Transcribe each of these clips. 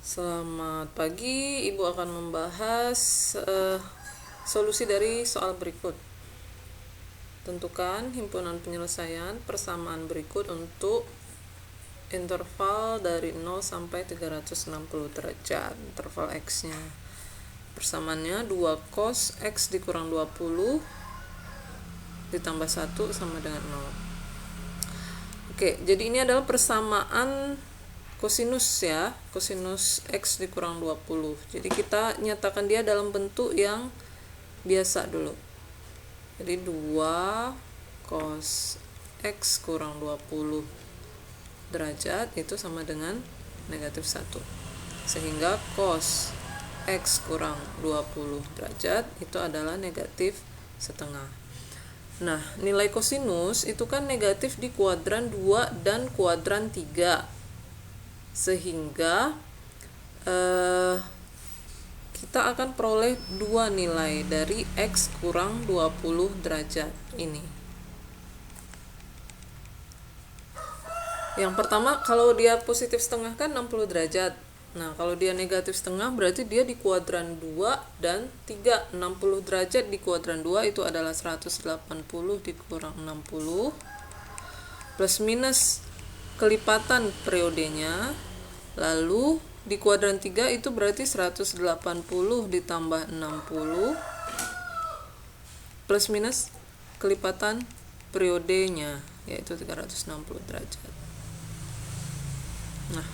Selamat pagi, Ibu akan membahas solusi dari soal berikut. Tentukan himpunan penyelesaian persamaan berikut untuk interval dari 0 sampai 360 derajat, interval X-nya. Persamaannya 2 cos X dikurang 20 ditambah 1 sama dengan 0. Oke, jadi ini adalah persamaan kosinus ya, kosinus X dikurang 20. Jadi kita nyatakan dia dalam bentuk yang biasa dulu. Jadi 2 cos X kurang 20 derajat itu sama dengan negatif 1. Sehingga cos X kurang 20 derajat itu adalah negatif setengah. Nah, nilai kosinus itu kan negatif di kuadran 2 dan kuadran 3. Sehingga kita akan peroleh dua nilai dari X kurang 20 derajat ini. Yang pertama, kalau dia positif setengah kan 60 derajat. Nah, kalau dia negatif setengah berarti dia di kuadran 2 dan 3. 60 derajat di kuadran 2 itu adalah 180 dikurang 60 plus minus kelipatan periodenya. Lalu di kuadran 3 itu berarti 180 ditambah 60 plus minus kelipatan periodenya, yaitu 360 derajat. Nah,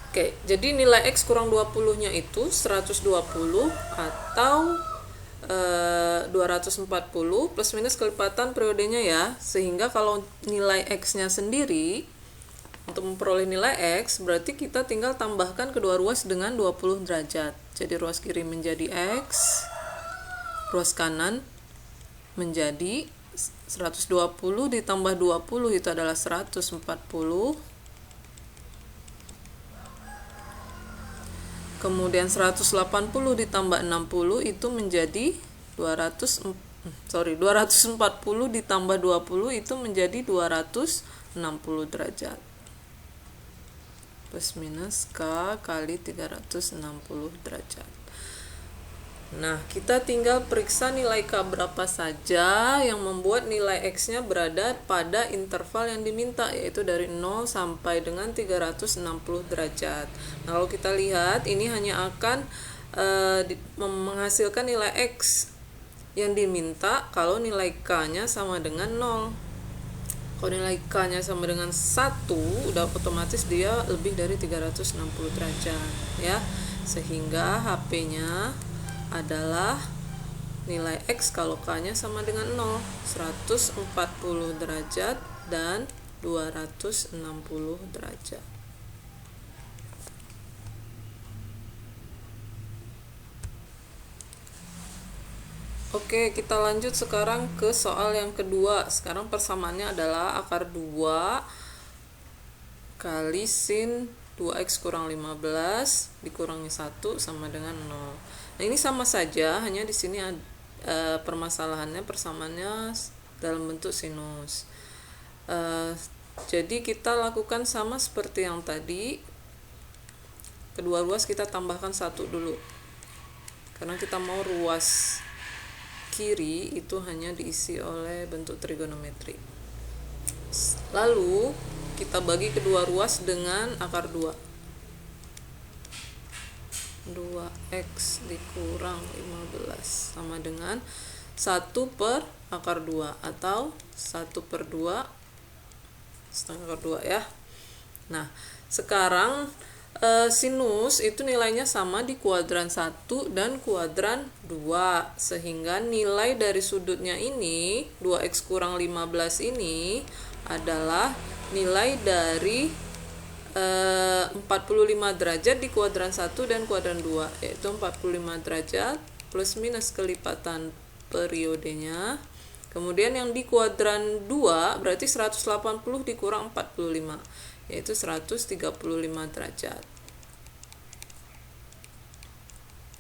oke, jadi nilai X kurang 20 nya itu 120 atau 240 plus minus kelipatan periodenya ya. Sehingga kalau nilai X nya sendiri, untuk memperoleh nilai X, berarti kita tinggal tambahkan kedua ruas dengan 20 derajat. Jadi ruas kiri menjadi X, ruas kanan menjadi 120 ditambah 20 itu adalah 140. Kemudian 180 ditambah 60 itu menjadi 240 ditambah 20 itu menjadi 260 derajat. Plus minus K kali 360 derajat. Nah, kita tinggal periksa nilai K berapa saja yang membuat nilai X-nya berada pada interval yang diminta, yaitu dari 0 sampai dengan 360 derajat. Nah, kalau kita lihat, ini hanya akan menghasilkan nilai X yang diminta kalau nilai K-nya sama dengan 0. Kalau nilai K-nya sama dengan 1, udah otomatis dia lebih dari 360 derajat ya. Sehingga HP-nya adalah nilai X kalau K-nya sama dengan 0, 140 derajat dan 260 derajat. Oke, kita lanjut sekarang ke soal yang kedua. Sekarang persamaannya adalah akar 2 kali sin 2x kurang 15 dikurangi 1 sama dengan 0. Nah, ini sama saja, hanya di sini permasalahannya persamaannya dalam bentuk sinus. Jadi kita lakukan sama seperti yang tadi. Kedua ruas kita tambahkan 1 dulu. Karena kita mau ruas kiri itu hanya diisi oleh bentuk trigonometri. Lalu kita bagi kedua ruas dengan akar 2. 2x dikurang 15 sama dengan 1 per akar 2 atau 1 per 2 setengah akar 2 ya. Nah, sekarang sinus itu nilainya sama di kuadran 1 dan kuadran 2, sehingga nilai dari sudutnya ini 2x kurang 15 ini adalah nilai dari 45 derajat di kuadran 1 dan kuadran 2, yaitu 45 derajat plus minus kelipatan periodenya. Kemudian yang di kuadran 2 berarti 180 dikurang 45, yaitu 135 derajat.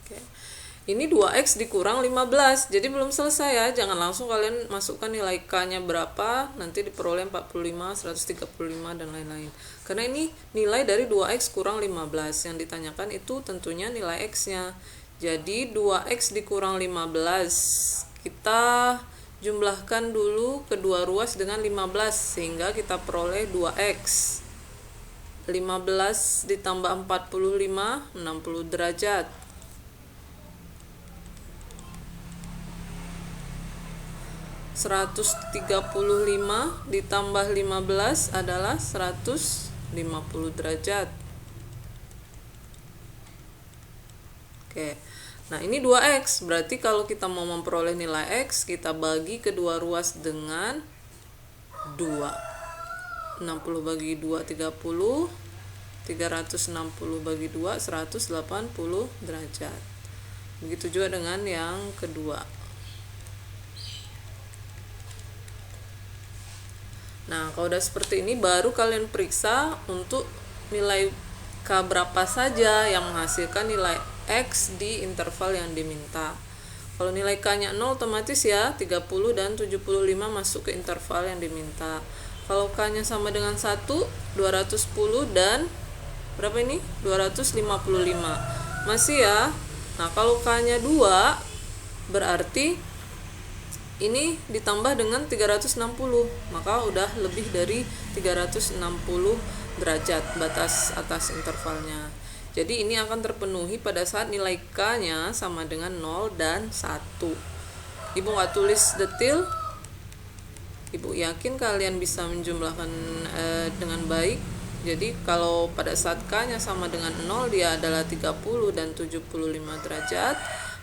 Oke. Ini 2x dikurang 15, jadi belum selesai ya. Jangan langsung kalian masukkan nilai k-nya berapa, nanti diperoleh 45, 135, dan lain-lain. Karena ini nilai dari 2x kurang 15. Yang ditanyakan itu tentunya nilai x-nya. Jadi 2x dikurang 15. Kita jumlahkan dulu kedua ruas dengan 15, sehingga kita peroleh 2x. 15 ditambah 45, 60 derajat. 135 ditambah 15 adalah 150 derajat. Oke. Nah, ini 2x. Berarti kalau kita mau memperoleh nilai x, kita bagi kedua ruas dengan 2. 60 bagi 2 30. 360 bagi 2 180 derajat. Begitu juga dengan yang kedua. Nah, kalau udah seperti ini baru kalian periksa untuk nilai k berapa saja yang menghasilkan nilai x di interval yang diminta. Kalau nilai k-nya 0 otomatis ya 30 dan 75 masuk ke interval yang diminta. Kalau k-nya sama dengan 1, 210 dan berapa ini? 255. Masih ya. Nah, kalau k-nya 2 berarti ini ditambah dengan 360, maka udah lebih dari 360 derajat batas atas intervalnya. Jadi ini akan terpenuhi pada saat nilai k-nya sama dengan 0 dan 1. Ibu nggak tulis detil. Ibu yakin kalian bisa menjumlahkan dengan baik. Jadi kalau pada saat k-nya sama dengan 0, dia adalah 30 dan 75 derajat.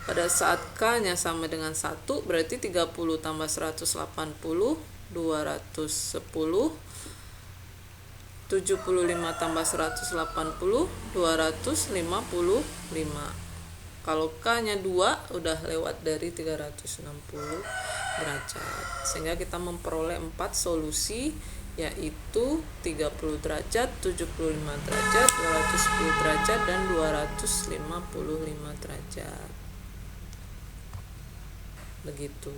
Pada saat k-nya sama dengan 1, berarti 30 tambah 180, 210. 75 tambah 180, 255. Kalau k-nya 2, udah lewat dari 360 derajat. Sehingga kita memperoleh 4 solusi, yaitu 30 derajat, 75 derajat, 210 derajat, dan 255 derajat. Begitu.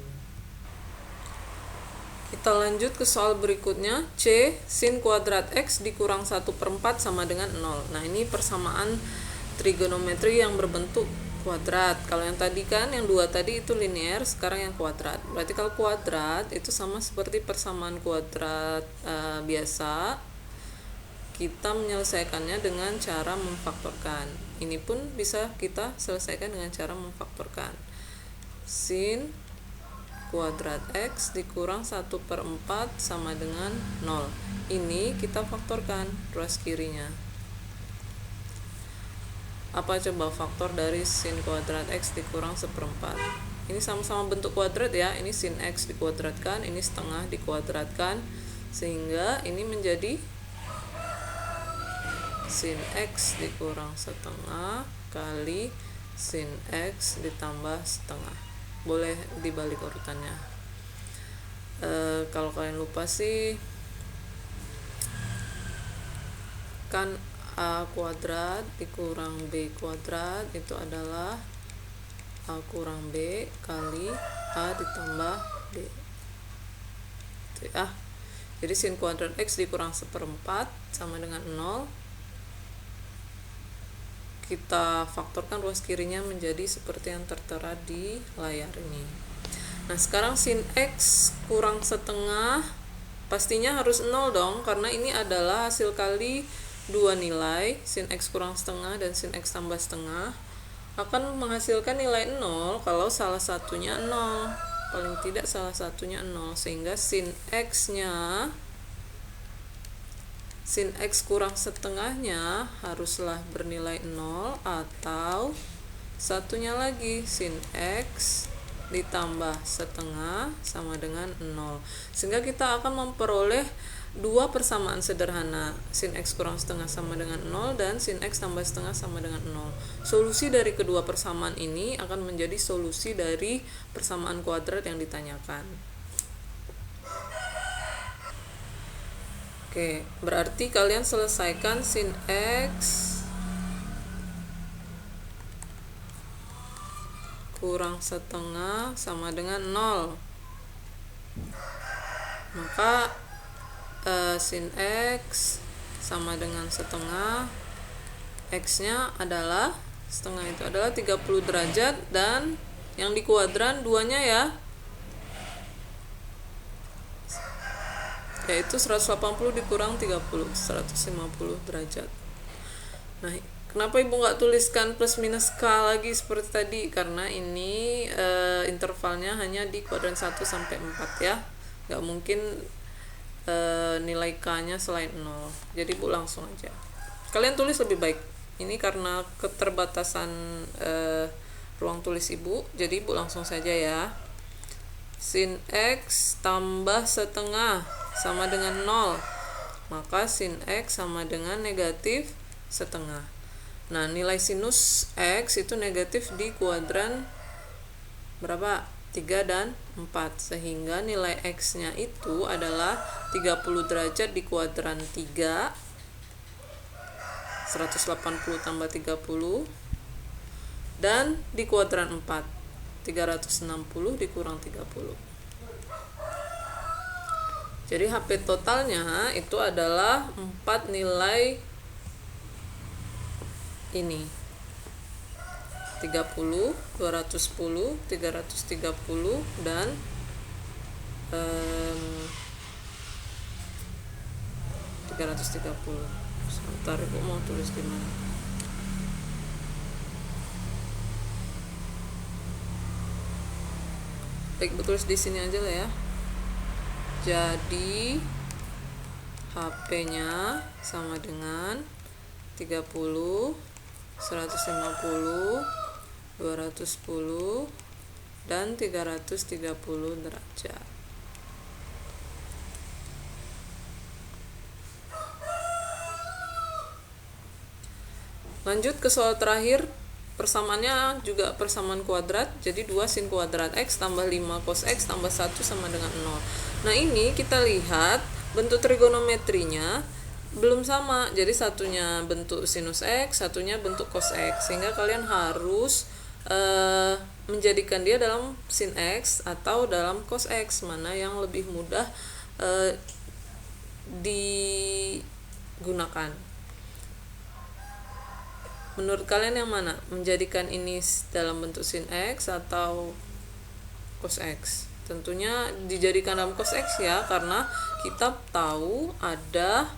Kita lanjut ke soal berikutnya. C, sin kuadrat x dikurang 1/4 sama dengan 0. Nah, ini persamaan trigonometri yang berbentuk kuadrat. Kalau yang tadi kan, yang 2 tadi itu linear, sekarang yang kuadrat. Berarti kalau kuadrat itu sama seperti persamaan kuadrat biasa. Kita menyelesaikannya dengan cara memfaktorkan. Ini pun bisa kita selesaikan dengan cara memfaktorkan. Sin kuadrat x dikurang 1/4 sama dengan 0. Ini kita faktorkan ruas kirinya. Apa coba faktor dari sin kuadrat x dikurang 1/4? Ini sama-sama bentuk kuadrat ya. Ini sin x dikuadratkan, ini setengah dikuadratkan, sehingga ini menjadi sin x dikurang setengah kali sin x ditambah setengah. Boleh dibalik urutannya. Kalau kalian lupa sih, kan a kuadrat dikurang b kuadrat itu adalah a kurang b kali a ditambah b. Jadi sin kuadrat x dikurang 1/4 sama dengan 0. Kita faktorkan ruas kirinya menjadi seperti yang tertera di layar ini. Nah, sekarang sin x kurang setengah pastinya harus 0 dong, karena ini adalah hasil kali dua nilai, sin x kurang setengah dan sin x tambah setengah akan menghasilkan nilai 0 kalau salah satunya 0, paling tidak salah satunya 0, sehingga sin x kurang setengahnya haruslah bernilai 0, atau satunya lagi sin x ditambah setengah sama dengan 0, sehingga kita akan memperoleh dua persamaan sederhana, sin x kurang setengah sama dengan 0 dan sin x tambah setengah sama dengan 0. Solusi dari kedua persamaan ini akan menjadi solusi dari persamaan kuadrat yang ditanyakan. Oke, berarti kalian selesaikan sin x kurang setengah sama dengan 0. Maka sin X sama dengan setengah, X-nya adalah setengah itu adalah 30 derajat, dan yang di kuadran duanya ya, yaitu 180 dikurang 30, 150 derajat. Nah, kenapa ibu nggak tuliskan plus minus K lagi seperti tadi? Karena ini intervalnya hanya di kuadran 1 sampai 4 ya, nggak mungkin nilai K-nya selain 0. Jadi ibu langsung aja, kalian tulis lebih baik. Ini karena keterbatasan ruang tulis ibu, jadi ibu langsung saja ya. Sin X tambah setengah sama dengan 0, maka sin X sama dengan negatif setengah. Nah, nilai sinus X itu negatif di kuadran berapa? 3 dan 4, sehingga nilai X nya itu adalah 30 derajat di kuadran 3, 180 tambah 30, dan di kuadran 4, 360 dikurang 30. Jadi HP totalnya itu adalah 4 nilai ini, 30, 210, 330, dan 330. Sebentar, ibu mau tulis di mana? Baik, ibu tulis di sini aja lah ya. Jadi HP-nya sama dengan 30, 150, 210, dan 330 derajat. Lanjut ke soal terakhir. Persamaannya juga persamaan kuadrat. Jadi 2 sin kuadrat X tambah 5 cos X tambah 1 sama dengan 0. Nah, ini kita lihat bentuk trigonometrinya belum sama. Jadi satunya bentuk sinus X, satunya bentuk cos X, sehingga kalian harus menjadikan dia dalam sin X atau dalam cos X, mana yang lebih mudah digunakan. Menurut kalian yang mana? Menjadikan ini dalam bentuk sin X atau cos X? Tentunya dijadikan dalam cos X ya, karena kita tahu ada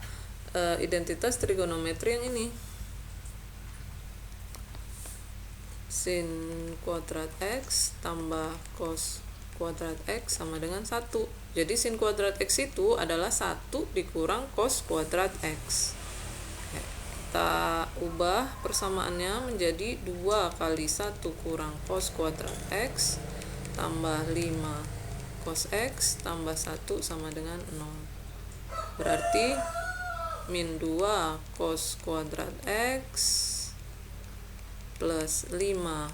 identitas trigonometri yang ini. Sin kuadrat X tambah cos kuadrat X sama dengan 1. Jadi sin kuadrat X itu adalah 1 dikurang cos kuadrat X. Kita ubah persamaannya menjadi 2 kali 1 kurang cos kuadrat X tambah 5 cos X tambah 1 sama dengan 0. Berarti min 2 cos kuadrat X plus 5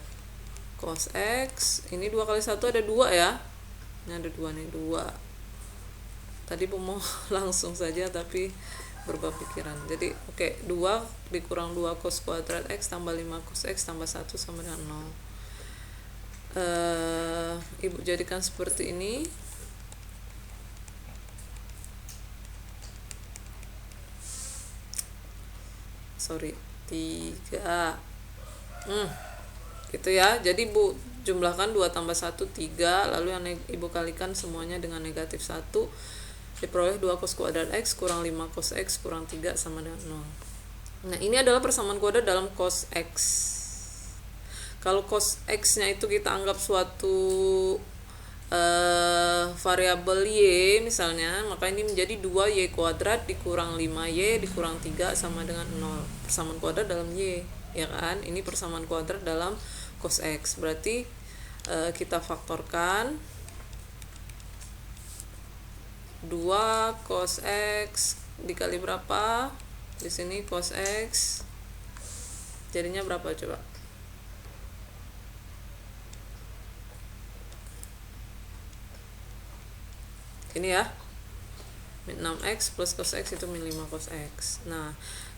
cos X. Ini 2 kali 1 ada 2 ya. Ini ada 2 nih, 2. Tadi mau langsung saja tapi berubah pikiran. Jadi oke, 2 dikurang 2 cos kuadrat X tambah 5 cos X tambah 1 sama dengan 0. Ibu jadikan seperti ini. Sorry, 3. Gitu ya. Jadi ibu jumlahkan 2 tambah 1, 3. Lalu yang ibu kalikan semuanya dengan negatif 1. Diperoleh 2 cos kuadrat X kurang 5 cos X kurang 3 sama dengan 0. Nah, ini adalah persamaan kuadrat dalam cos X. Kalau cos X nya itu kita anggap suatu variabel Y misalnya, maka ini menjadi 2Y kuadrat dikurang 5Y dikurang 3 sama dengan 0. Persamaan kuadrat dalam Y, ya kan? Ini persamaan kuadrat dalam cos X. Berarti kita faktorkan 2 cos X dikali berapa? Di sini cos X jadinya berapa coba? Ini ya, min 6x plus cos X itu min 5 cos X. Nah,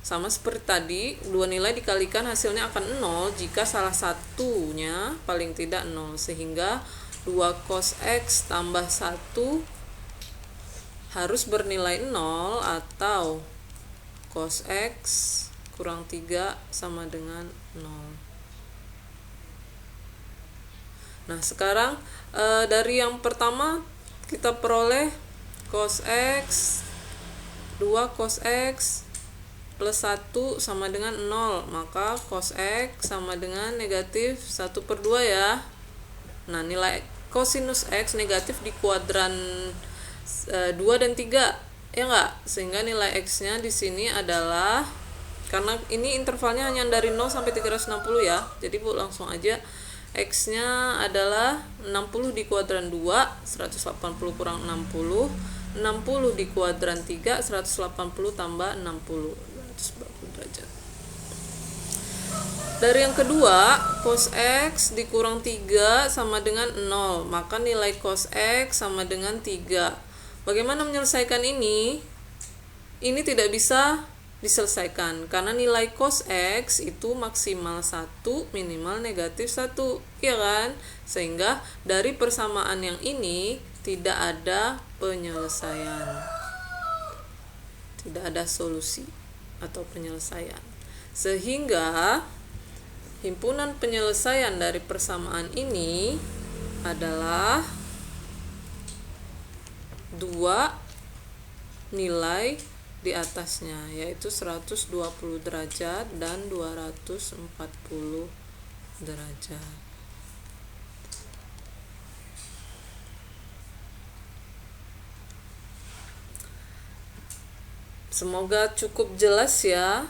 Sama seperti tadi, dua nilai dikalikan hasilnya akan 0 jika salah satunya paling tidak 0, sehingga 2 cos X tambah 1 harus bernilai 0 atau cos X kurang 3 sama dengan 0. Nah, sekarang dari yang pertama kita peroleh cos X 2 cos X plus 1 sama dengan 0, maka cos X sama dengan negatif 1/2 ya. Nah, nilai kosinus X negatif di kuadran 2 dan 3, ya enggak? Sehingga nilai X nya di sini adalah, karena ini intervalnya hanya dari 0 sampai 360 ya, jadi Bu langsung aja X nya adalah 60 di kuadran 2, 180 kurang 60, 60 di kuadran 3, 180 tambah 60, 140 derajat. Dari yang kedua, cos X dikurang 3 sama dengan 0, maka nilai cos X sama dengan 3. Bagaimana menyelesaikan ini? Ini tidak bisa diselesaikan karena nilai cos X itu maksimal 1, minimal negatif 1, ya kan? Sehingga dari persamaan yang ini tidak ada penyelesaian, tidak ada solusi atau penyelesaian, sehingga himpunan penyelesaian dari persamaan ini adalah dua nilai di atasnya, yaitu 120 derajat dan 240 derajat. Semoga cukup jelas ya.